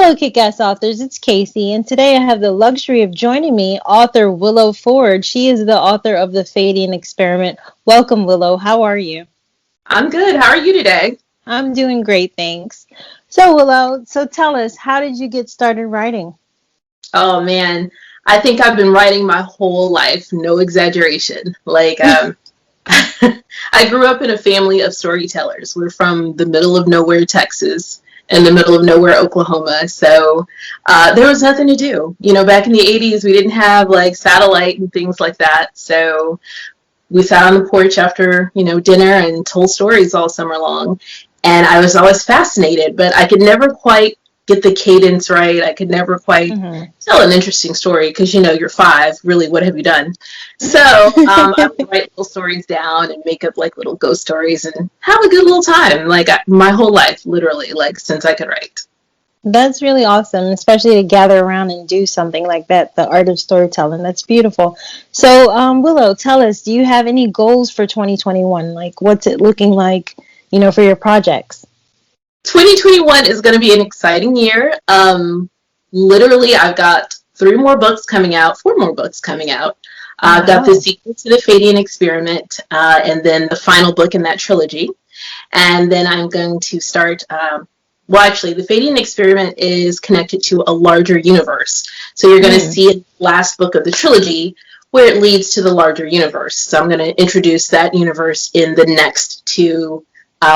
Hello, Kick-Ass authors. It's Casey, and today I have the luxury of joining me, author Willow Ford. She is the author of The Fadian Experiment. Welcome, Willow. How are you? I'm good. How are you today? I'm doing great, thanks. So, Willow, tell us, how did you get started writing? Oh man, I think I've been writing my whole life, no exaggeration. I grew up in a family of storytellers. We're from the middle of nowhere, Texas, and the middle of nowhere, Oklahoma. So there was nothing to do. Back in the 80s, we didn't have like satellite and things like that. So we sat on the porch after, dinner and told stories all summer long. And I was always fascinated, but I could never quite get the cadence right. I could never quite Mm-hmm. tell an interesting story because, you're five. Really, what have you done? So I would write little stories down and make up like little ghost stories and have a good little time. My whole life, literally, like since I could write. That's really awesome, especially to gather around and do something like that, the art of storytelling. That's beautiful. So, Willow, tell us, do you have any goals for 2021? Like, what's it looking like, for your projects? 2021 is going to be an exciting year. Literally, I've got four more books coming out. I've got the Wow. sequel to the Fadian Experiment, and then the final book in that trilogy. And then I'm going to start. Actually, the Fadian Experiment is connected to a larger universe. So you're going to Mm. see in the last book of the trilogy where it leads to the larger universe. So I'm going to introduce that universe in the next two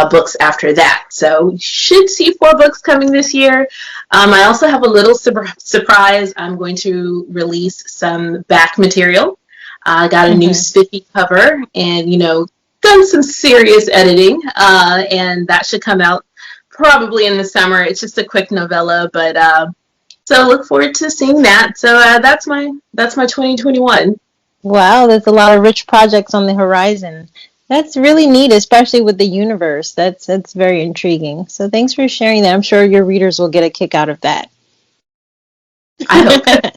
books after that. So you should see four books coming this year. I also have a little surprise. I'm going to release some back material. I got a new Mm-hmm. spiffy cover and, done some serious editing. And that should come out probably in the summer. It's just a quick novella, but so look forward to seeing that. So that's my 2021. Wow, there's a lot of rich projects on the horizon. That's really neat, especially with the universe. That's very intriguing. So thanks for sharing that. I'm sure your readers will get a kick out of that. I hope.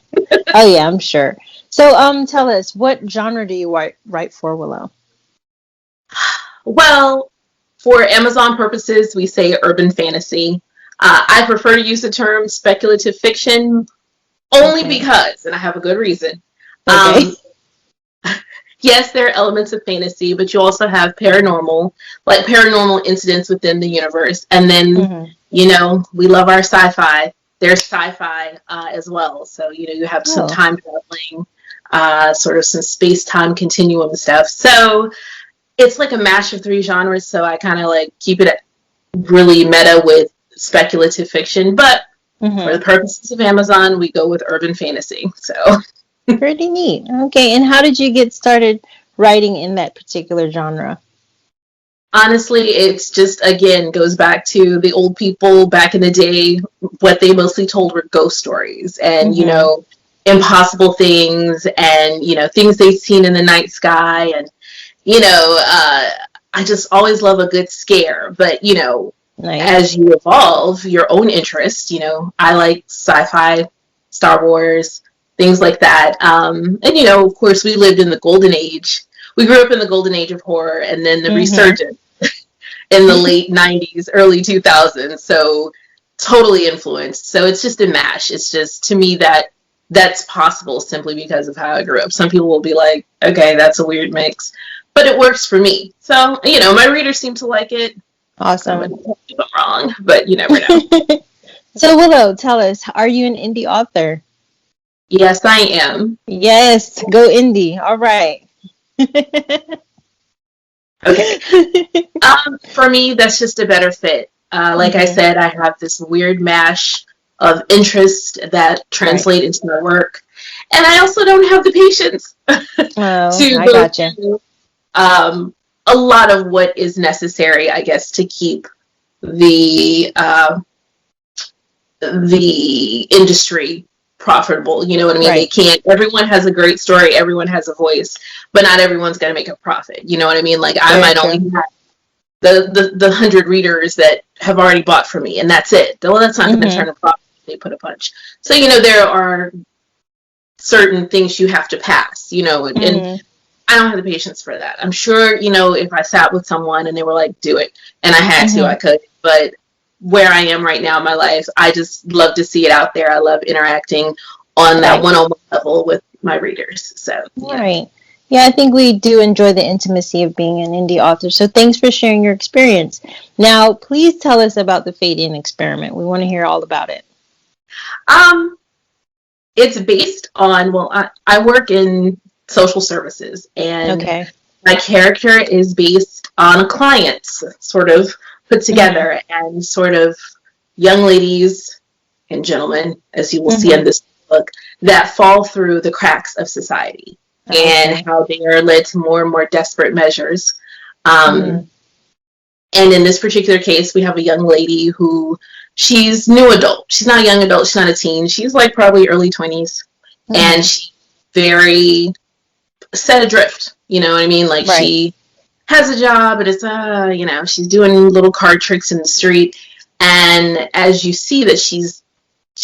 Oh yeah, I'm sure. So tell us, what genre do you write for, Willow? Well, for Amazon purposes, we say urban fantasy. I prefer to use the term speculative fiction only Okay. because, and I have a good reason. Okay. Um, yes, there are elements of fantasy, but you also have paranormal incidents within the universe. And then, Hmm. we love our sci-fi. There's sci-fi as well. So, you have some Oh, time traveling, sort of some space-time continuum stuff. So it's like a mash of three genres. So I kind of like keep it really meta with speculative fiction. But for hmm. the purposes of Amazon, we go with urban fantasy. So Pretty neat. Okay, and how did you get started writing in that particular genre? honestly, it's just, again, goes back to the old people back in the day. What they mostly told were ghost stories and, Hmm. impossible things and, things they'd seen in the night sky. And, I just always love a good scare. But, Nice. as you evolve your own interest, I like sci-fi, Star Wars, things like that. And, of course, we lived in the golden age. We grew up in the golden age of horror and then the Hmm. resurgence in the late 90s, early 2000s. So totally influenced. So it's just a mash. It's just, to me, that's possible simply because of how I grew up. Some people will be like, okay, that's a weird mix, but it works for me. So, my readers seem to like it. I'm Awesome. going to if I'm wrong, but you never know. So Willow, tell us, are you an indie author? Yes, I am. Yes, go indie. All right. Okay. For me, that's just a better fit. Like I Hmm. said, I have this weird mash of interest that Right. translate into my work. And I also don't have the patience Oh, to I go gotcha. through um, a lot of what is necessary, I guess, to keep the the industry profitable. You know what I mean? They Right. can't. Everyone has a great story. Everyone has a voice, but not everyone's going to make a profit. You know what I mean? Like I Very might only true. have the 100 readers that have already bought from me, and that's it. Well, that's not going to Hmm. turn a profit if they put a punch. So there are certain things you have to pass. And Hmm. I don't have the patience for that. I'm sure if I sat with someone and they were like, "Do it," and I had to, I Hmm. could, but. where I am right now in my life, I just love to see it out there. I love interacting on that Right. one-on-one level with my readers. So, yeah. Right. Yeah, I think we do enjoy the intimacy of being an indie author. So thanks for sharing your experience. Now, please tell us about the Fadian experiment. We want to hear all about it. Um, it's based on, well, I work in social services, and Okay. my character is based on a client, sort of put Mm-hmm. together, and sort of young ladies and gentlemen, as you will see in Mm-hmm. this book, that fall through the cracks of society, and Okay. how they are led to more and more desperate measures. Um, Mm-hmm. and in this particular case, we have a young lady who, she's new adult. She's not a young adult. She's not a teen. She's like probably early 20s. And Mm-hmm. she's very set adrift. You know what I mean? Like, Right. she has a job, and it's, she's doing little card tricks in the street. And as you see that she's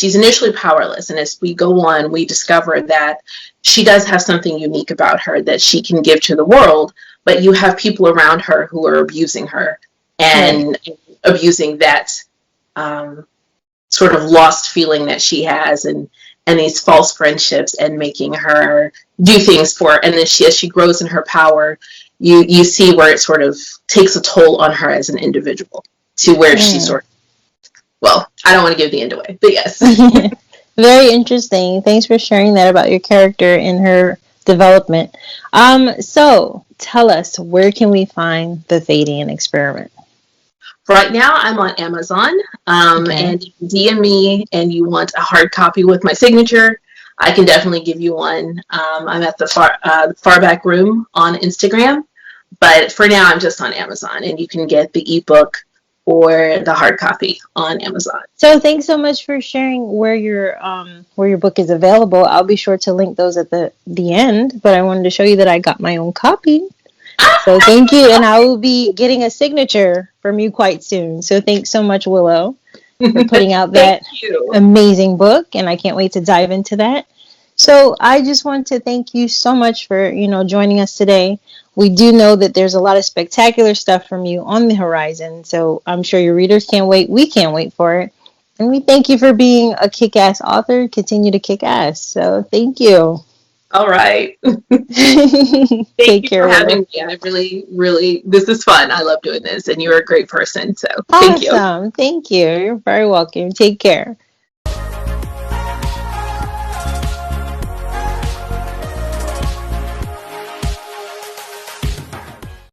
initially powerless, and as we go on, we discover that she does have something unique about her that she can give to the world, but you have people around her who are abusing her, Right. and abusing that um, sort of lost feeling that she has, and these false friendships, and making her do things for her. And then as she grows in her power, you see where it sort of takes a toll on her as an individual, to where she Mm. sort of, well, I don't want to give the end away, but yes. Very interesting. Thanks for sharing that about your character and her development. So tell us, where can we find the Fadian experiment? Right now, I'm on Amazon, Okay. and if you DM me and you want a hard copy with my signature, I can definitely give you one. I'm at the far back room on Instagram, but for now, I'm just on Amazon, and you can get the ebook or the hard copy on Amazon. So thanks so much for sharing where your book is available. I'll be sure to link those at the end, but I wanted to show you that I got my own copy. So thank you, and I will be getting a signature from you quite soon. So thanks so much, Willow, for putting out Thank that you. amazing book, and I can't wait to dive into that. So I just want to thank you so much for, joining us today. We do know that there's a lot of spectacular stuff from you on the horizon, so I'm sure your readers can't wait. We can't wait for it. And we thank you for being a kick-ass author. Continue to kick ass. So thank you. All right. Thank Take you for care, having Willow. me. I really, really, this is fun. I love doing this, and you're a great person. So thank you. Awesome. Thank you. You're very welcome. Take care.